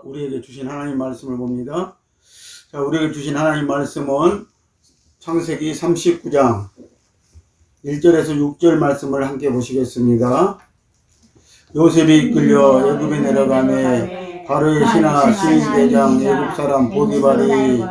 우리에게 주신 하나님 말씀을 봅니다. 자, 우리에게 주신 하나님 말씀은 창세기 39장 1절에서 6절 말씀을 함께 보시겠습니다. 요셉이 이끌려 애굽에 내려가매 바로의 신하 시위대장 애굽 사람 보디발이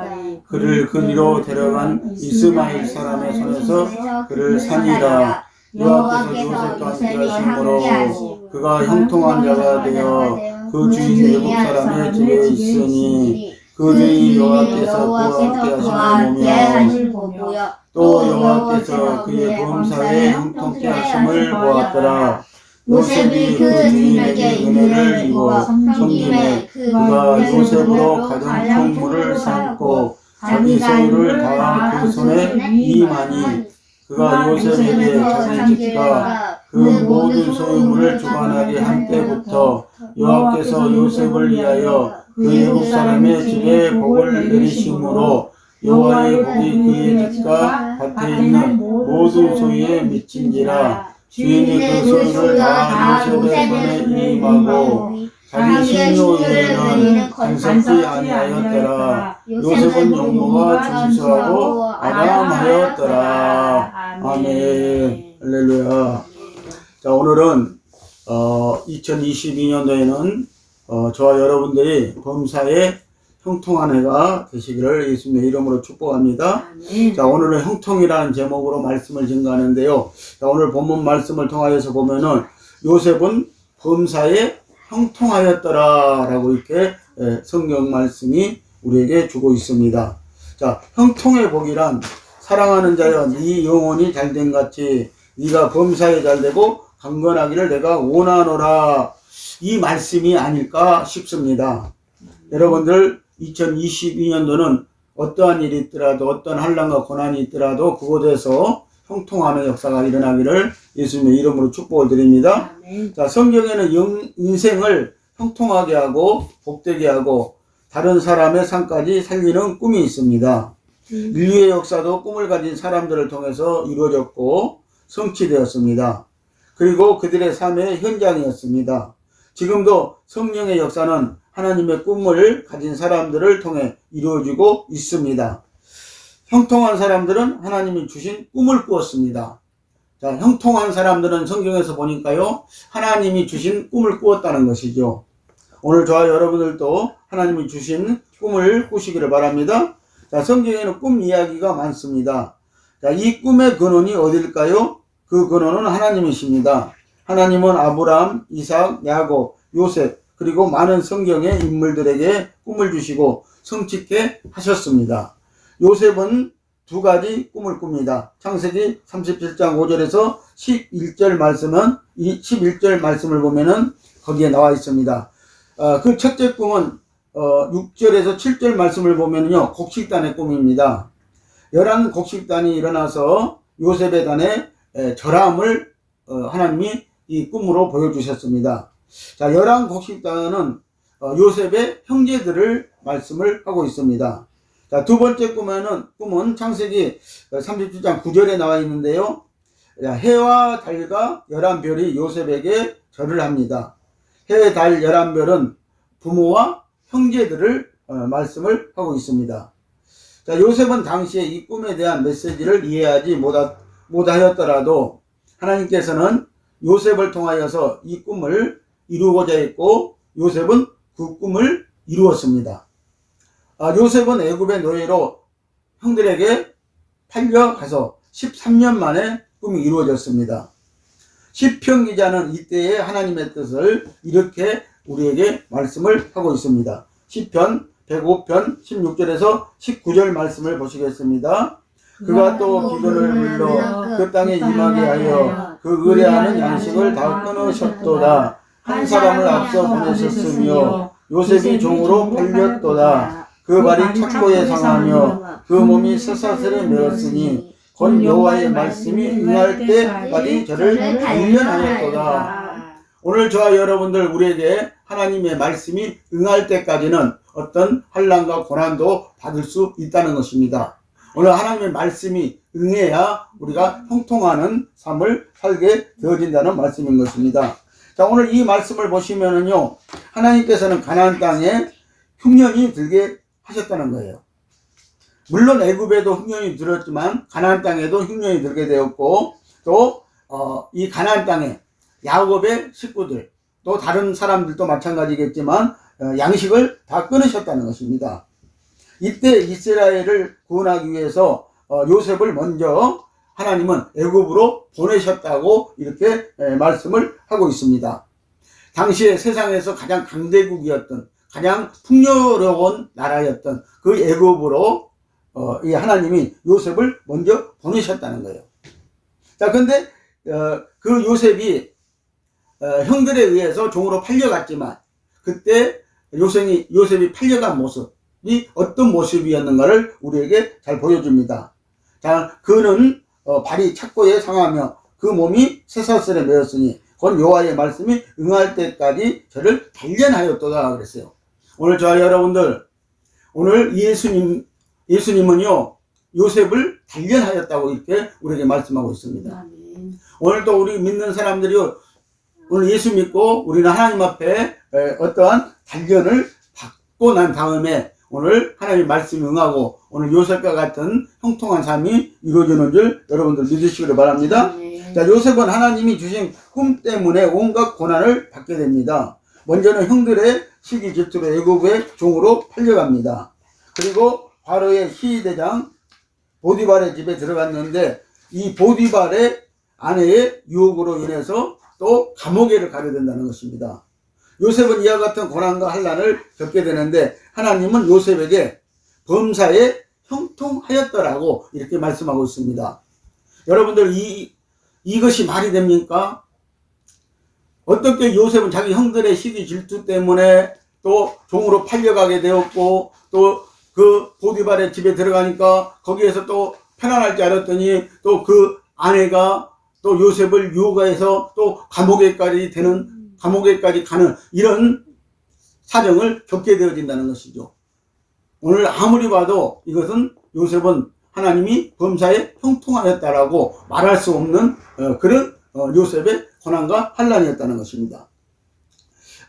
그를 그리로 데려간 이스마엘 사람의 손에서 그를 산이라. 여호와께서 요셉과 함께 하심으로 그가 형통한 자가 되어 그 주인 애굽 사람의 집에 있으니 그 주인 여호와께서 그와 함께 하심을 보며 또 여호와께서 그의 범사에 형통케 하심을 보았더라. 요셉이 그 주인에게 은혜를 입어 섬김에 그가 요셉으로 가진 총물을 삼고 자기 소유를 다 그 손에 이임하니 그가 요셉에게 자기 집과 그 모든 소유물을 주관하게 한 때부터 여호와께서 요셉을 위하여 그 애굽 사람의 집에 복을 내리심으로 여호와의 복이 그의 집과 밭에 있는 모든 소유에 미친지라. 주인이 그 소유를 다 요셉의 손에 임하고 자기 식료 외에는 간섭지 아니하였더라. 요셉은 용모가 준수하고 아담하였더라. 아멘. 할렐루야. 자, 오늘은 2022년도에는 저와 여러분들이 범사에 형통한 해가 되시기를 예수님의 이름으로 축복합니다. 자, 오늘은 형통이라는 제목으로 말씀을 증거하는데요. 자, 오늘 본문 말씀을 통하여서 보면은 요셉은 범사에 형통하였더라 라고 이렇게 성경 말씀이 우리에게 주고 있습니다. 자, 형통의 복이란 사랑하는 자여 네 영혼이 잘된 같이 네가 범사에 잘되고 강건하기를 내가 원하노라, 이 말씀이 아닐까 싶습니다. 여러분들 2022년도는 어떠한 일이 있더라도 어떤 환난과 고난이 있더라도 그곳에서 형통함의 역사가 일어나기를 예수님의 이름으로 축복을 드립니다. 자, 성경에는 인생을 형통하게 하고 복되게 하고 다른 사람의 삶까지 살리는 꿈이 있습니다. 인류의 역사도 꿈을 가진 사람들을 통해서 이루어졌고 성취되었습니다. 그리고 그들의 삶의 현장이었습니다. 지금도 성령의 역사는 하나님의 꿈을 가진 사람들을 통해 이루어지고 있습니다. 형통한 사람들은 하나님이 주신 꿈을 꾸었습니다. 자, 형통한 사람들은 성경에서 보니까요, 하나님이 주신 꿈을 꾸었다는 것이죠. 오늘 저와 여러분들도 하나님이 주신 꿈을 꾸시기를 바랍니다. 자, 성경에는 꿈 이야기가 많습니다. 자, 이 꿈의 근원이 어딜까요? 그 근원은 하나님이십니다. 하나님은 아브라함, 이삭, 야곱, 요셉, 그리고 많은 성경의 인물들에게 꿈을 주시고 성취케 하셨습니다. 요셉은 두 가지 꿈을 꿉니다. 창세기 37장 5절에서 11절 말씀을 보면은 거기에 나와 있습니다. 그 첫째 꿈은 6절에서 7절 말씀을 보면요, 곡식단의 꿈입니다. 11곡식단이 일어나서 요셉의 단에 절함을 하나님이 이 꿈으로 보여주셨습니다. 자, 11곡식단은 요셉의 형제들을 말씀을 하고 있습니다. 자, 두 번째 꿈은 창세기 37장 9절에 나와 있는데요. 해와 달과 11별이 요셉에게 절을 합니다. 해, 달, 11별은 부모와 형제들을 말씀을 하고 있습니다. 자, 요셉은 당시에 이 꿈에 대한 메시지를 이해하지 못하였더라도 하나님께서는 요셉을 통하여서 이 꿈을 이루고자 했고 요셉은 그 꿈을 이루었습니다. 요셉은 애굽의 노예로 형들에게 팔려가서 13년 만에 꿈이 이루어졌습니다. 시편 기자는 이때의 하나님의 뜻을 이렇게 우리에게 말씀을 하고 있습니다. 시편 105편 16절에서 19절 말씀을 보시겠습니다. 그가 또 기근을 불러 그 땅에 임하게 하여 그 의뢰하는 양식을 다 끊으셨도다. 한 사람을 앞서 보내셨으며 요셉이 종으로 팔렸도다. 그 발이 착고에 상하며 그 몸이 쇠사슬에 매었으니 곧 여호와의 말씀이 응할 때까지 저를 단련하였도다. 오늘 저와 여러분들 우리에게 하나님의 말씀이 응할 때까지는 어떤 환난과 고난도 받을 수 있다는 것입니다. 오늘 하나님의 말씀이 응해야 우리가 형통하는 삶을 살게 되어진다는 말씀인 것입니다. 자, 오늘 이 말씀을 보시면은요, 하나님께서는 가나안 땅에 흉년이 들게 하셨다는 거예요. 물론 애굽에도 흉년이 들었지만 가나안 땅에도 흉년이 들게 되었고, 또 이 가나안 땅에 야곱의 식구들, 또 다른 사람들도 마찬가지겠지만 양식을 다 끊으셨다는 것입니다. 이때 이스라엘을 구원하기 위해서 요셉을 먼저 하나님은 애굽으로 보내셨다고 이렇게 말씀을 하고 있습니다. 당시에 세상에서 가장 강대국이었던, 가장 풍요로운 나라였던 그 애굽으로 이 하나님이 요셉을 먼저 보내셨다는 거예요. 자, 근데 그 요셉이 형들에 의해서 종으로 팔려갔지만 그때 요셉이 팔려간 모습이 어떤 모습이었는가를 우리에게 잘 보여줍니다. 자, 그는 발이 착고에 상하며 그 몸이 쇠사슬에 매었으니 곧 여호와의 말씀이 응할 때까지 저를 단련하였도다 그랬어요. 오늘 저와 여러분들, 오늘 예수님은요 요셉을 단련하였다고 이렇게 우리에게 말씀하고 있습니다. 오늘 또 우리 믿는 사람들이 오늘 예수 믿고 우리는 하나님 앞에 어떠한 단련을 받고 난 다음에 오늘 하나님의 말씀이 응하고 오늘 요셉과 같은 형통한 삶이 이루어지는 줄 여러분들 믿으시기를 바랍니다. 자, 요셉은 하나님이 주신 꿈 때문에 온갖 고난을 받게 됩니다. 먼저는 형들의 시기 질투로 애굽의 종으로 팔려갑니다. 그리고 바로의 시대장 보디발의 집에 들어갔는데 이 보디발의 아내의 유혹으로 인해서 또 감옥에를 가게 된다는 것입니다. 요셉은 이와 같은 고난과 환난을 겪게 되는데 하나님은 요셉에게 범사에 형통하였더라고 이렇게 말씀하고 있습니다. 여러분들 이것이 말이 됩니까? 어떻게 요셉은 자기 형들의 시기 질투 때문에 또 종으로 팔려가게 되었고 또 그 보디발의 집에 들어가니까 거기에서 또 편안할 줄 알았더니 또 그 아내가 또 요셉을 유혹해서 또 감옥에까지 가는 이런 사정을 겪게 되어진다는 것이죠. 오늘 아무리 봐도 이것은 요셉은 하나님이 범사에 형통하였다라고 말할 수 없는 그런 요셉의 고난과 환난이었다는 것입니다.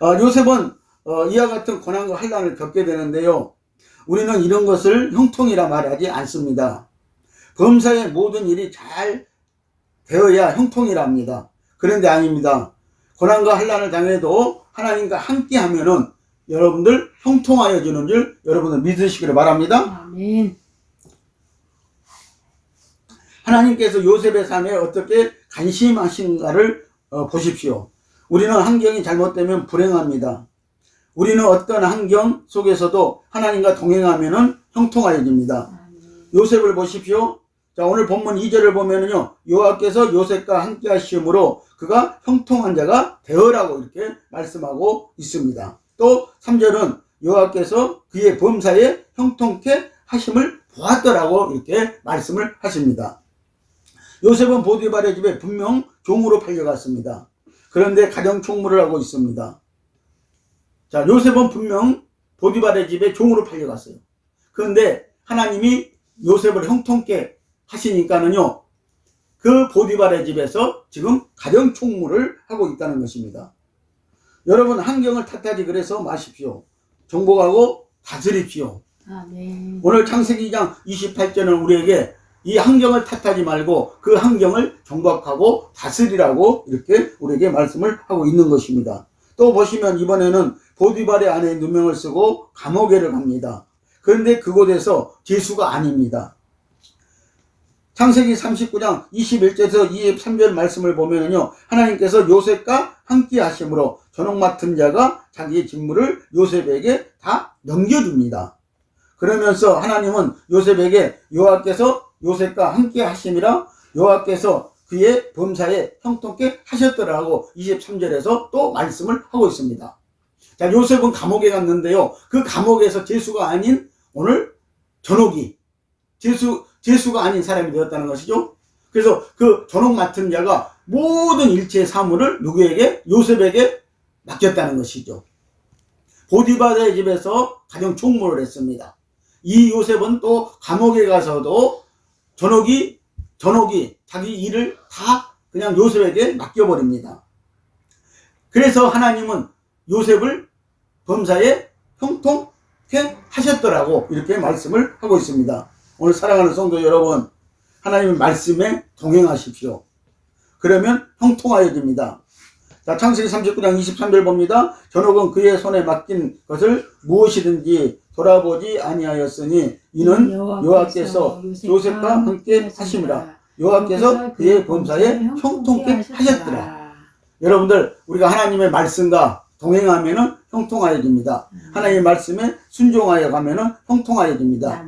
요셉은 이와 같은 고난과 환난을 겪게 되는데요. 우리는 이런 것을 형통이라 말하지 않습니다. 범사의 모든 일이 잘 되어야 형통이라 합니다. 그런데 아닙니다. 고난과 환난을 당해도 하나님과 함께 하면은 여러분들 형통하여 주는 줄 여러분들 믿으시기를 바랍니다. 아멘. 하나님께서 요셉의 삶에 어떻게 관심하신가를 보십시오. 우리는 환경이 잘못되면 불행합니다. 우리는 어떤 환경 속에서도 하나님과 동행하면은 형통하여집니다. 요셉을 보십시오. 자, 오늘 본문 2절을 보면은요, 여호와께서 요셉과 함께 하심으로 그가 형통한 자가 되어라고 이렇게 말씀하고 있습니다. 또 3절은 여호와께서 그의 범사에 형통케 하심을 보았더라고 이렇게 말씀을 하십니다. 요셉은 보디발의 집에 분명 종으로 팔려갔습니다. 그런데 가정 총무를 하고 있습니다. 자, 요셉은 분명 보디발의 집에 종으로 팔려갔어요. 그런데 하나님이 요셉을 형통케 하시니까는요, 그 보디발의 집에서 지금 가정 총무를 하고 있다는 것입니다. 여러분, 환경을 탓하지 그래서 마십시오. 정복하고 다스립시오. 아멘. 오늘 창세기 2장 28절은 우리에게 이 환경을 탓하지 말고 그 환경을 정복하고 다스리라고 이렇게 우리에게 말씀을 하고 있는 것입니다. 또 보시면 이번에는 보디발의 아내의 누명을 쓰고 감옥에를 갑니다. 그런데 그곳에서 죄수가 아닙니다. 창세기 39장 21절에서 23절 말씀을 보면요, 하나님께서 요셉과 함께 하심으로 전옥 맡은 자가 자기의 직무를 요셉에게 다 넘겨줍니다. 그러면서 하나님은 요셉에게 여호와께서 요셉과 함께 하심이라 여호와께서 그의 범사에 형통케 하셨더라고 23절에서 또 말씀을 하고 있습니다. 자, 요셉은 감옥에 갔는데요, 그 감옥에서 죄수가 아닌 오늘 전옥이 죄수가 아닌 사람이 되었다는 것이죠. 그래서 그 전옥 맡은 자가 모든 일체의 사물을 누구에게? 요셉에게 맡겼다는 것이죠. 보디발의 집에서 가정 총무를 했습니다. 이 요셉은 또 감옥에 가서도 전옥이 자기 일을 다 그냥 요셉에게 맡겨버립니다. 그래서 하나님은 요셉을 범사에 형통케 하셨더라고 이렇게 말씀을 하고 있습니다. 오늘 사랑하는 성도 여러분, 하나님의 말씀에 동행하십시오. 그러면 형통하여집니다. 자, 창세기 39장 23절 봅니다. 전옥은 그의 손에 맡긴 것을 무엇이든지 돌아보지 아니하였으니 이는 여호와께서 요셉과 함께 하심이라. 여호와께서 그의 범사에 형통케 하셨더라. 여러분들, 우리가 하나님의 말씀과 동행하면은 형통하여집니다. 하나님의 말씀에 순종하여 가면은 형통하여집니다.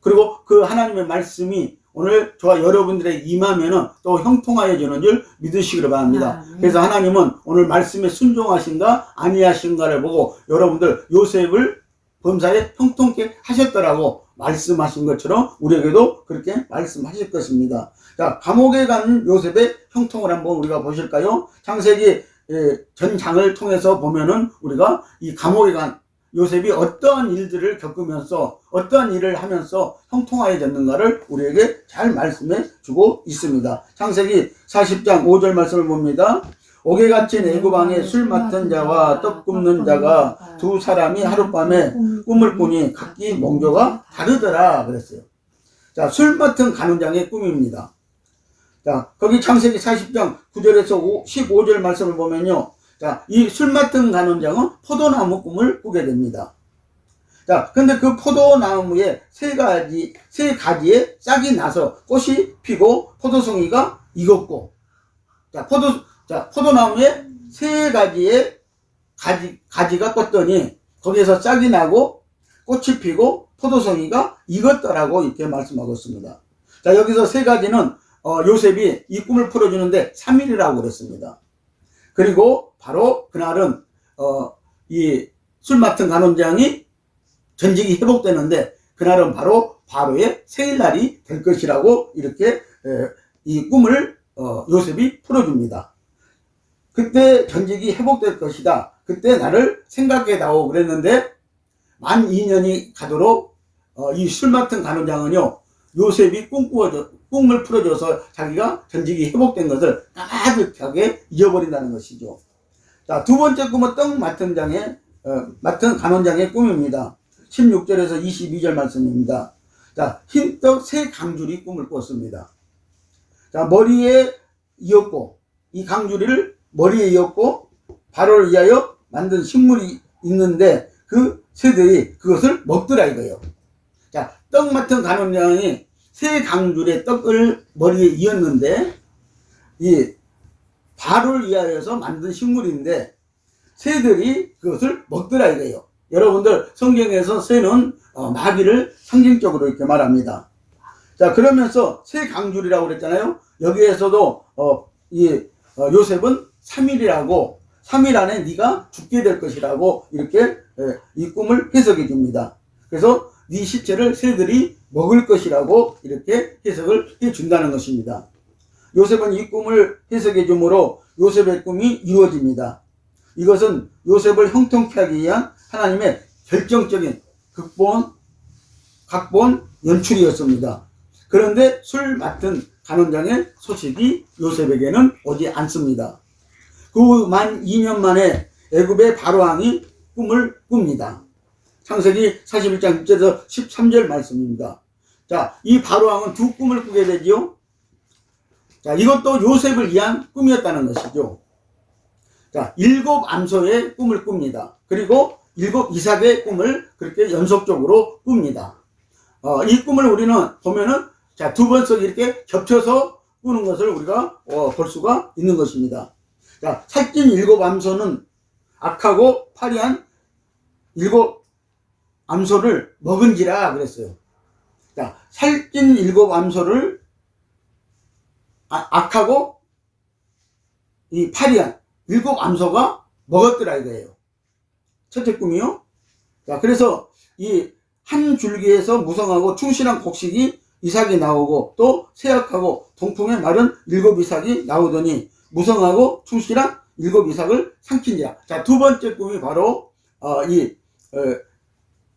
그리고 그 하나님의 말씀이 오늘 저와 여러분들의 임하면은 또 형통하여지는 줄 믿으시기를 바랍니다. 그래서 하나님은 오늘 말씀에 순종하신가 아니하신가를 보고 여러분들 요셉을 범사에 형통케 하셨더라고 말씀하신 것처럼 우리에게도 그렇게 말씀하실 것입니다. 자, 감옥에 간 요셉의 형통을 한번 우리가 보실까요? 창세기 전장을 통해서 보면은 우리가 이 감옥에 간 요셉이 어떠한 일들을 겪으면서 어떠한 일을 하면서 형통하여졌는가를 우리에게 잘 말씀해 주고 있습니다. 창세기 40장 5절 말씀을 봅니다. 옥에 갇힌 애굽왕의 술 맡은 자와 떡 굽는 자가 두 사람이 하룻밤에 꿈을 꾸니 각기 몽조가 다르더라 그랬어요. 자, 술 맡은 간원장의 꿈입니다. 자, 거기 창세기 40장 9절에서 15절 말씀을 보면요. 자, 이 술 맡은 간원장은 포도나무 꿈을 꾸게 됩니다. 자, 근데 그 포도나무에 세 가지의 싹이 나서 꽃이 피고 포도송이가 익었고, 포도나무에 세 가지의 가지가 뻗더니 거기에서 싹이 나고 꽃이 피고 포도송이가 익었더라고 이렇게 말씀하고 있습니다. 자, 여기서 세 가지는 요셉이 이 꿈을 풀어주는데 3일이라고 그랬습니다. 그리고 바로 그날은 이 술 맡은 간원장이 전직이 회복되는데 그날은 바로 바로의 생일날이 될 것이라고 이렇게 이 꿈을 요셉이 풀어줍니다. 그때 전직이 회복될 것이다. 그때 나를 생각해다오 그랬는데 만 2년이 가도록 이 술 맡은 간원장은요 요셉이 꿈을 풀어줘서 자기가 전직이 회복된 것을 가득하게 잊어버린다는 것이죠. 자, 두 번째 꿈은 떡 맡은 간원장의 꿈입니다. 16절에서 22절 말씀입니다. 자, 흰떡 세 강줄이 꿈을 꿨습니다. 자, 머리에 이었고, 이 강줄이를 머리에 이었고, 바로를 위하여 만든 식물이 있는데, 그 새들이 그것을 먹더라 이거예요. 자, 떡 맡은 간원장이 세 강줄의 떡을 머리에 이었는데, 이 바로를 위하여서 만든 식물인데, 새들이 그것을 먹더라 이거예요. 여러분들, 성경에서 새는 마귀를 상징적으로 이렇게 말합니다. 자, 그러면서 새 강줄이라고 그랬잖아요. 여기에서도 요셉은 3일이라고 3일 안에 네가 죽게 될 것이라고 이렇게 이 꿈을 해석해 줍니다. 그래서 네 시체를 새들이 먹을 것이라고 이렇게 해석을 해 준다는 것입니다. 요셉은 이 꿈을 해석해 주므로 요셉의 꿈이 이루어집니다. 이것은 요셉을 형통케 하기 위한 하나님의 결정적인 각본 연출이었습니다. 그런데 술 맡은 간원장의 소식이 요셉에게는 오지 않습니다. 그 만 2년 만에 애굽의 바로왕이 꿈을 꿉니다. 창세기 41장 6절에서 13절 말씀입니다. 자, 이 바로왕은 두 꿈을 꾸게 되지요. 자, 이것도 요셉을 위한 꿈이었다는 것이죠. 자, 7 암소의 꿈을 꿉니다. 그리고 7 이삭의 꿈을 그렇게 연속적으로 꿉니다. 이 꿈을 우리는 보면은 자, 두 번 씩 이렇게 겹쳐서 꾸는 것을 우리가 볼 수가 있는 것입니다. 자, 살찐 7 암소는 악하고 파리한 7 암소를 먹은지라 그랬어요. 자, 살찐 7 암소를 악하고 이 파리한 7 암소가 먹었더라 이거예요. 첫째 꿈이요. 자, 그래서 이 한 줄기에서 무성하고 충실한 곡식이 이삭이 나오고 또 세약하고 동풍에 마른 7 이삭이 나오더니 무성하고 충실한 7 이삭을 삼킨지라. 자, 두 번째 꿈이 바로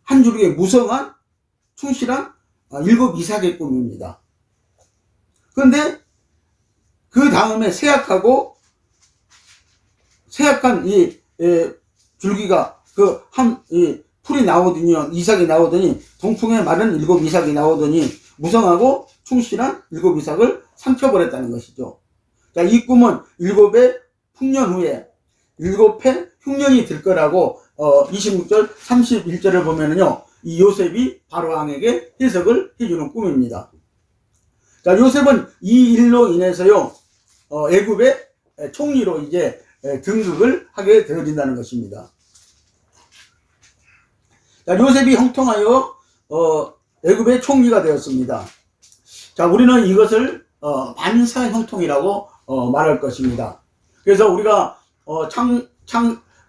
한 줄기에 무성한 충실한 일곱 이삭의 꿈입니다. 그런데 그 다음에 세약한 이 줄기가 이 풀이 나오더니, 이삭이 나오더니, 동풍에 마른 일곱 이삭이 나오더니 무성하고 충실한 일곱 이삭을 삼켜버렸다는 것이죠. 자, 이 꿈은 일곱의 풍년 후에 일곱 해 흉년이 들 거라고 26절 31절을 보면은요, 이 요셉이 바로왕에게 해석을 해주는 꿈입니다. 자, 요셉은 이 일로 인해서요, 애굽의 총리로 이제 등극을 하게 되어진다는 것입니다. 자, 요셉이 형통하여 애굽의 총리가 되었습니다. 자, 우리는 이것을 만사 형통이라고 말할 것입니다. 그래서 우리가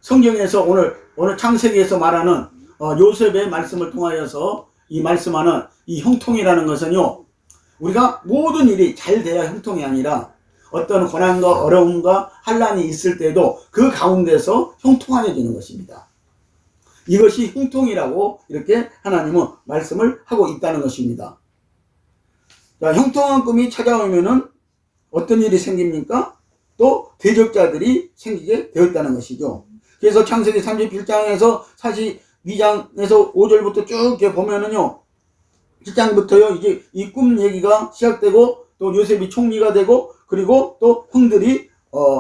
성경에서 오늘 창세기에서 말하는 요셉의 말씀을 통하여서 이 말씀하는 이 형통이라는 것은요, 우리가 모든 일이 잘 돼야 형통이 아니라 어떤 고난과 어려움과 환난이 있을 때도 그 가운데서 형통하여지는 것입니다. 이것이 형통이라고 이렇게 하나님은 말씀을 하고 있다는 것입니다. 자, 형통한 꿈이 찾아오면은 어떤 일이 생깁니까? 또 대적자들이 생기게 되었다는 것이죠. 그래서 창세기 31장에서 42장에서 5절부터 쭉 이렇게 보면은요, 1장부터요, 이제 이 꿈 얘기가 시작되고, 또 요셉이 총리가 되고, 그리고 또 형들이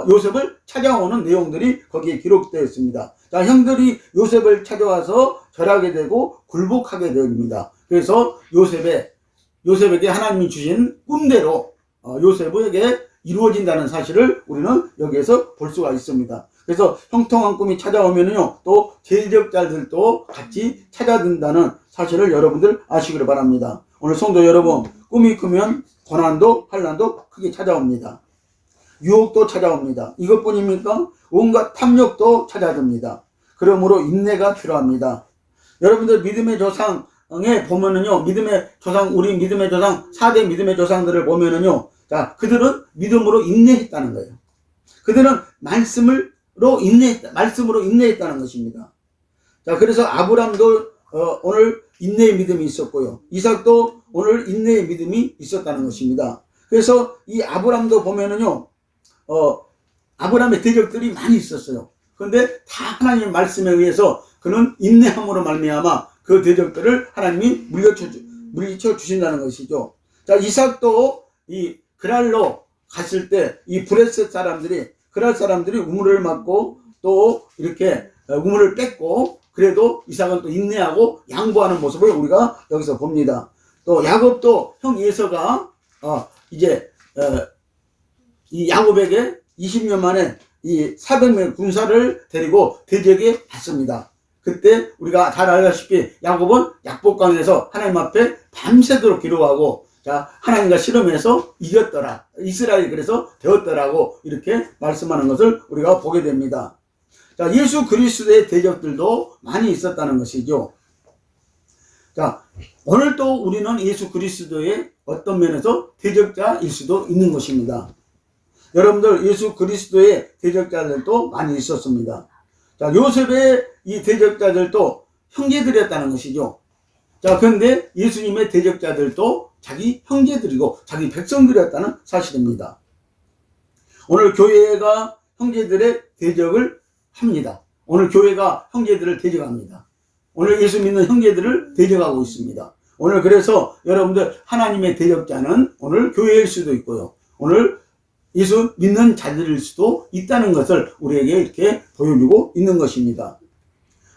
요셉을 찾아오는 내용들이 거기에 기록되어 있습니다. 자, 형들이 요셉을 찾아와서 절하게 되고 굴복하게 됩니다. 그래서 요셉에게 하나님이 주신 꿈대로 요셉에게 이루어진다는 사실을 우리는 여기에서 볼 수가 있습니다. 그래서 형통한 꿈이 찾아오면요, 또 대적자들도 같이 찾아든다는 사실을 여러분들 아시기를 바랍니다. 오늘 성도 여러분, 꿈이 크면 고난도 환난도 크게 찾아옵니다. 유혹도 찾아옵니다. 이것뿐입니까? 온갖 탐욕도 찾아듭니다. 그러므로 인내가 필요합니다. 여러분들 믿음의 조상에 보면은요, 우리 믿음의 조상, 4대 믿음의 조상들을 보면은요, 자, 그들은 믿음으로 인내했다는 거예요. 그들은 말씀으로 인내했다는 것입니다. 자, 그래서 아브람도 오늘 인내의 믿음이 있었고요. 이삭도 오늘 인내의 믿음이 있었다는 것입니다. 그래서 이 아브람도 보면은요, 아브람의 대적들이 많이 있었어요. 그런데 다 하나님의 말씀에 의해서 그는 인내함으로 말미암아 그 대적들을 하나님이 물리쳐 주신다는 것이죠. 자, 이삭도 이 그랄로 갔을 때 이 브레셋 그랄 사람들이 우물을 막고 또 이렇게 우물을 뺐고, 그래도 이삭은 또 인내하고 양보하는 모습을 우리가 여기서 봅니다. 또 야곱도 형 에서가 이 야곱에게 20년 만에 이 400명 군사를 데리고 대적에 갔습니다. 그때 우리가 잘 알다시피 야곱은 약복강에서 하나님 앞에 밤새도록 기도하고, 자, 하나님과 씨름해서 이겼더라. 이스라엘이 그래서 되었더라고 이렇게 말씀하는 것을 우리가 보게 됩니다. 자, 예수 그리스도의 대적들도 많이 있었다는 것이죠. 자, 오늘 또 우리는 예수 그리스도의 어떤 면에서 대적자일 수도 있는 것입니다. 여러분들, 예수 그리스도의 대적자들도 많이 있었습니다. 자, 요셉의 이 대적자들도 형제들이었다는 것이죠. 자, 그런데 예수님의 대적자들도 자기 형제들이고 자기 백성들이었다는 사실입니다. 오늘 교회가 형제들의 대적을 합니다. 오늘 교회가 형제들을 대적합니다. 오늘 예수 믿는 형제들을 대적하고 있습니다. 오늘 그래서 여러분들, 하나님의 대적자는 오늘 교회일 수도 있고요, 오늘 예수 믿는 자들일 수도 있다는 것을 우리에게 이렇게 보여주고 있는 것입니다.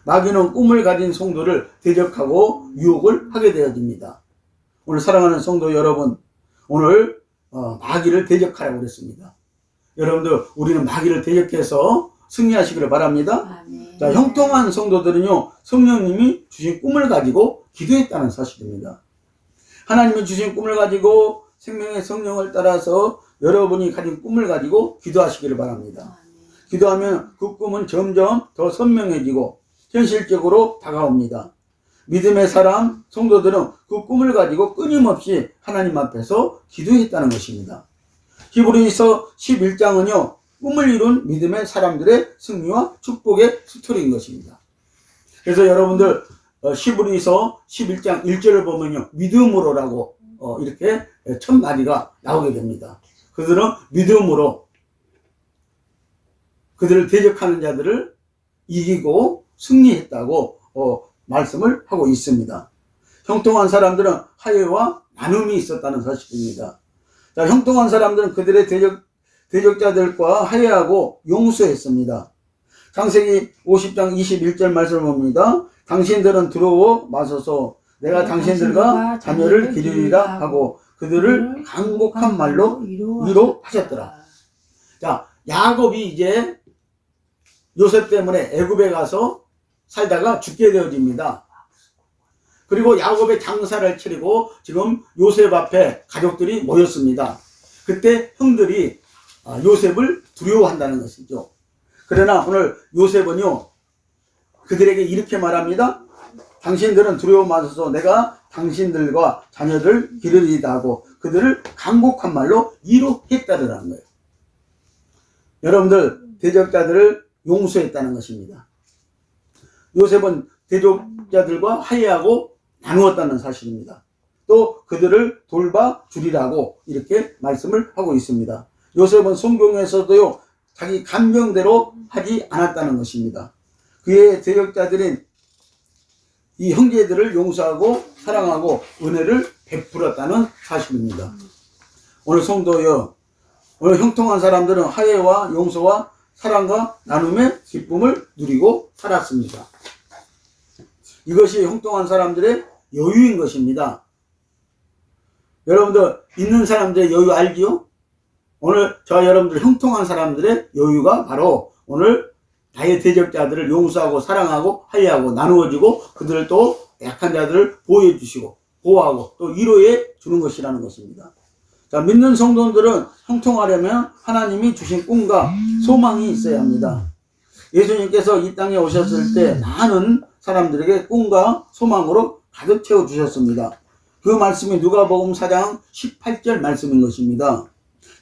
마귀는 꿈을 가진 성도를 대적하고 유혹을 하게 되어집니다. 오늘 사랑하는 성도 여러분, 오늘 마귀를 대적하라고 그랬습니다. 여러분들, 우리는 마귀를 대적해서 승리하시기를 바랍니다. 아멘. 자, 형통한 성도들은요, 성령님이 주신 꿈을 가지고 기도했다는 사실입니다. 하나님이 주신 꿈을 가지고 생명의 성령을 따라서 여러분이 가진 꿈을 가지고 기도하시기를 바랍니다. 아멘. 기도하면 그 꿈은 점점 더 선명해지고 현실적으로 다가옵니다. 믿음의 사람, 성도들은 그 꿈을 가지고 끊임없이 하나님 앞에서 기도했다는 것입니다. 히브리서 11장은요, 꿈을 이룬 믿음의 사람들의 승리와 축복의 스토리인 것입니다. 그래서 여러분들, 시브리서 11장 1절을 보면요, 믿음으로라고 이렇게 첫 마디가 나오게 됩니다. 그들은 믿음으로 그들을 대적하는 자들을 이기고 승리했다고 말씀을 하고 있습니다. 형통한 사람들은 화해와 나눔이 있었다는 사실입니다. 자, 형통한 사람들은 그들의 대적자들과 화해하고 용서했습니다. 창세기 50장 21절 말씀을 봅니다. 당신들은 두려워 마소서 내가 당신들과 자녀를 기르리라 하고 그들을 간곡한 말로 위로하셨더라. 자, 야곱이 이제 요셉 때문에 애굽에 가서 살다가 죽게 되어집니다. 그리고 야곱의 장사를 치르고 지금 요셉 앞에 가족들이 모였습니다. 그때 형들이 요셉을 두려워한다는 것이죠. 그러나 오늘 요셉은요, 그들에게 이렇게 말합니다. 당신들은 두려워 마소서 내가 당신들과 자녀들 기르리다 하고 그들을 간곡한 말로 위로했다라는 거예요. 여러분들, 대적자들을 용서했다는 것입니다. 요셉은 대적자들과 화해하고 나누었다는 사실입니다. 또 그들을 돌봐 주리라고 이렇게 말씀을 하고 있습니다. 요셉은 성경에서도요, 자기 감정대로 하지 않았다는 것입니다. 그의 대적자들인 이 형제들을 용서하고 사랑하고 은혜를 베풀었다는 사실입니다. 오늘 성도여, 오늘 형통한 사람들은 화해와 용서와 사랑과 나눔의 기쁨을 누리고 살았습니다. 이것이 형통한 사람들의 여유인 것입니다. 여러분들, 있는 사람들의 여유 알지요? 오늘 저와 여러분들 형통한 사람들의 여유가 바로 오늘 나의 대적자들을 용서하고 사랑하고 화해하고 나누어주고 그들을 또 약한 자들을 보호해 주시고 보호하고 또 위로해 주는 것이라는 것입니다. 자, 믿는 성도들은 형통하려면 하나님이 주신 꿈과 소망이 있어야 합니다. 예수님께서 이 땅에 오셨을 때 많은 사람들에게 꿈과 소망으로 가득 채워주셨습니다. 그 말씀이 누가복음 4장 18절 말씀인 것입니다.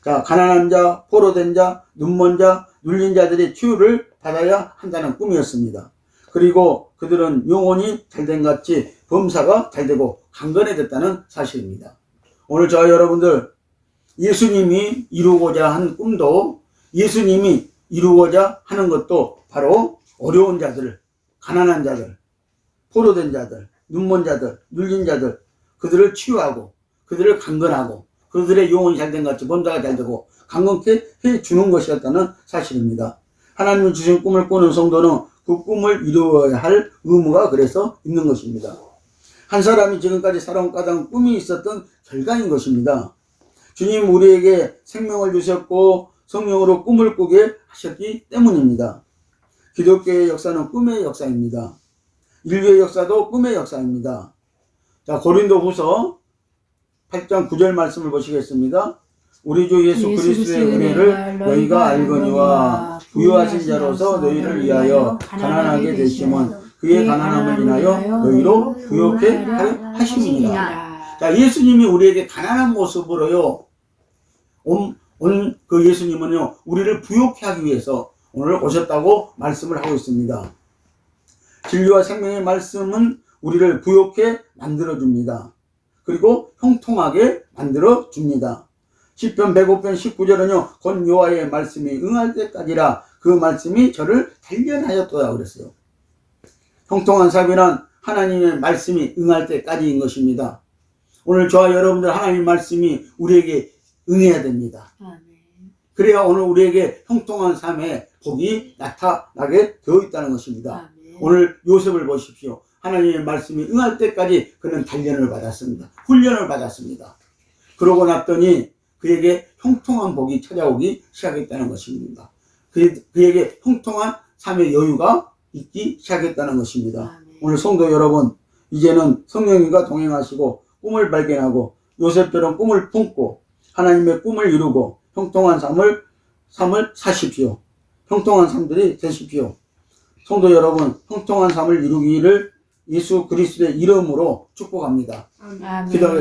자, 가난한 자, 포로된 자, 눈먼 자, 눌린 자들이 치유를 받아야 한다는 꿈이었습니다. 그리고 그들은 영혼이 잘된 같이 범사가 잘되고 강건해졌다는 사실입니다. 오늘 저와 여러분들, 예수님이 이루고자 한 꿈도 예수님이 이루고자 하는 것도 바로 어려운 자들, 가난한 자들, 포로된 자들, 눈먼 자들, 눌린 자들, 그들을 치유하고 그들을 강건하고 그들의 영혼이 잘된 같이 범사가 잘되고 강건케 해주는 것이었다는 사실입니다. 하나님이 주신 꿈을 꾸는 성도는 그 꿈을 이루어야 할 의무가 그래서 있는 것입니다. 한 사람이 지금까지 살아온 까닭은 꿈이 있었던 결과인 것입니다. 주님 우리에게 생명을 주셨고 성령으로 꿈을 꾸게 하셨기 때문입니다. 기독교의 역사는 꿈의 역사입니다. 인류의 역사도 꿈의 역사입니다. 자, 고린도후서 8장 9절 말씀을 보시겠습니다. 우리 주 예수 그리스도의 은혜를 너희가 알거니와 부유하신 자로서 너희를 위하여 가난하게 되심은 그의 가난함을 인하여 너희로 부유케 하심이니라. 자, 예수님이 우리에게 가난한 모습으로요, 그 예수님은요, 우리를 부유케 하기 위해서 오늘 오셨다고 말씀을 하고 있습니다. 진리와 생명의 말씀은 우리를 부유케 만들어줍니다. 그리고 형통하게 만들어줍니다. 시편 105편 19절은요, 곧 여호와의 말씀이 응할 때까지라 그 말씀이 저를 단련하였도다 그랬어요. 형통한 삶이란 하나님의 말씀이 응할 때까지인 것입니다. 오늘 저와 여러분들 하나님의 말씀이 우리에게 응해야 됩니다. 그래야 오늘 우리에게 형통한 삶의 복이 나타나게 되어 있다는 것입니다. 오늘 요셉을 보십시오. 하나님의 말씀이 응할 때까지 그는 단련을 받았습니다. 훈련을 받았습니다. 그러고 났더니 그에게 형통한 복이 찾아오기 시작했다는 것입니다. 그에게 형통한 삶의 여유가 있기 시작했다는 것입니다. 오늘 성도 여러분, 이제는 성령님과 동행하시고 꿈을 발견하고 요셉처럼 꿈을 품고 하나님의 꿈을 이루고 형통한 삶을 사십시오. 형통한 삶들이 되십시오. 성도 여러분, 형통한 삶을 이루기를 예수 그리스도의 이름으로 축복합니다. 기도하겠습니다.